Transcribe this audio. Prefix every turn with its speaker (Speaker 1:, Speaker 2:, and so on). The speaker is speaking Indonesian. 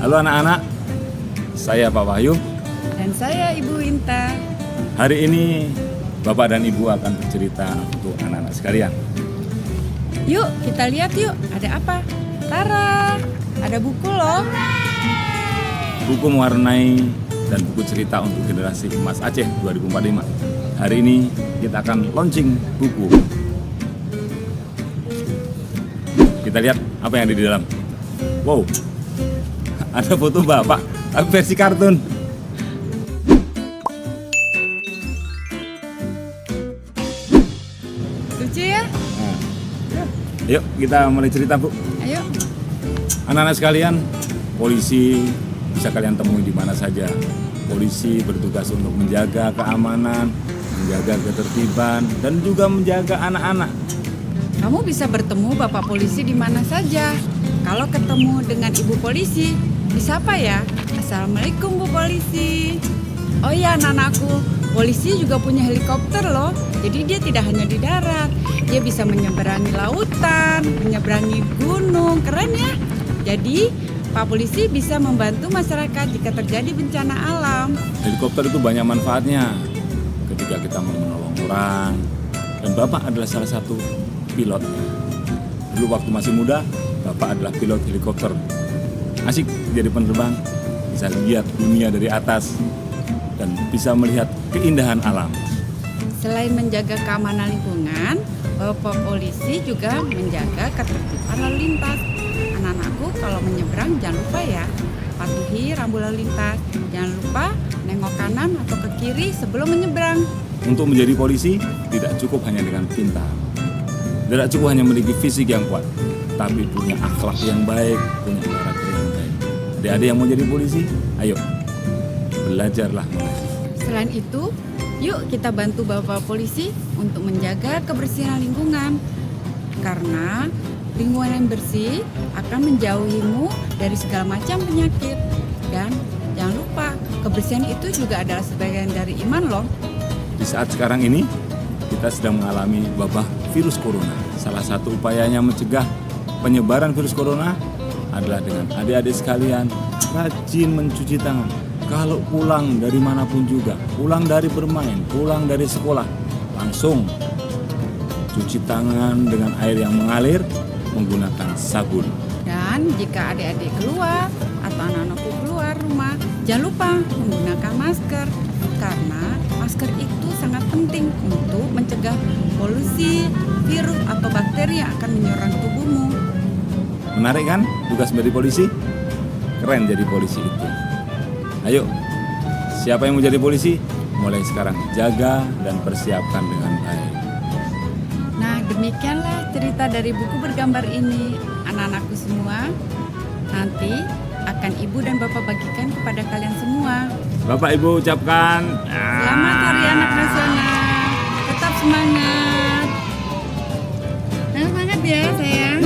Speaker 1: Halo anak-anak, saya Pak Wahyu.
Speaker 2: Dan saya Ibu Inta.
Speaker 1: Hari ini Bapak dan Ibu akan bercerita untuk anak-anak sekalian.
Speaker 2: Yuk kita lihat yuk, ada apa? Tara, ada buku loh.
Speaker 1: Buku mewarnai dan buku cerita untuk generasi emas Aceh 2045. Hari ini kita akan launching buku. Kita lihat apa yang ada di dalam. Wow, ada foto Bapak, tapi versi kartun.
Speaker 2: Lucu ya?
Speaker 1: Nah, yuk kita mulai cerita, Bu.
Speaker 2: Ayo.
Speaker 1: Anak-anak sekalian, polisi bisa kalian temui di mana saja. Polisi bertugas untuk menjaga keamanan, menjaga ketertiban, dan juga menjaga anak-anak.
Speaker 2: Kamu bisa bertemu Bapak Polisi di mana saja. Kalau ketemu dengan Ibu Polisi, bisa apa ya? Assalamualaikum Bu Polisi. Oh ya anak-anakku, polisi juga punya helikopter loh. Jadi dia tidak hanya di darat, dia bisa menyeberangi lautan, menyeberangi gunung. Keren ya? Jadi Pak Polisi bisa membantu masyarakat jika terjadi bencana alam.
Speaker 1: Helikopter itu banyak manfaatnya ketika kita mau menolong orang. Dan Bapak adalah salah satu pilot. Dulu waktu masih muda, Bapak adalah pilot helikopter. Asik jadi penerbang, bisa lihat dunia dari atas dan bisa melihat keindahan alam.
Speaker 2: Selain menjaga keamanan lingkungan, Bapak Polisi juga menjaga ketertiban lalu lintas. Anak-anakku kalau menyeberang jangan lupa ya, patuhi rambu lalu lintas. Jangan lupa nengok kanan atau ke kiri sebelum menyeberang.
Speaker 1: Untuk menjadi polisi, tidak cukup hanya dengan pintar. Tidak cukup hanya memiliki fisik yang kuat, tapi punya akhlak yang baik, punya karakter yang baik. Adik-adik yang mau jadi polisi, ayo, belajarlah mengaji.
Speaker 2: Selain itu, yuk kita bantu Bapak Polisi untuk menjaga kebersihan lingkungan. Karena lingkungan yang bersih akan menjauhimu dari segala macam penyakit. Dan jangan lupa, kebersihan itu juga adalah sebagian dari iman loh.
Speaker 1: Di saat sekarang ini, kita sedang mengalami wabah virus corona. Salah satu upayanya mencegah penyebaran virus corona adalah dengan adik-adik sekalian rajin mencuci tangan. Kalau pulang dari manapun juga, pulang dari bermain, pulang dari sekolah, langsung cuci tangan dengan air yang mengalir menggunakan sabun.
Speaker 2: Dan jika adik-adik keluar atau anak-anakku keluar rumah, jangan lupa menggunakan masker. Karena masker itu sangat penting untuk mencegah polusi, virus atau bakteri yang akan menyerang tubuhmu.
Speaker 1: Menarik kan tugas menjadi polisi? Keren jadi polisi itu. Ayo, siapa yang mau jadi polisi? Mulai sekarang jaga dan persiapkan dengan baik.
Speaker 2: Nah, demikianlah cerita dari buku bergambar ini. Anak-anakku semua, nanti akan Ibu dan Bapak bagikan kepada kalian semua.
Speaker 1: Bapak Ibu ucapkan
Speaker 2: Selamat Hari Anak Nasional. Tetap semangat. Semangat ya sayang.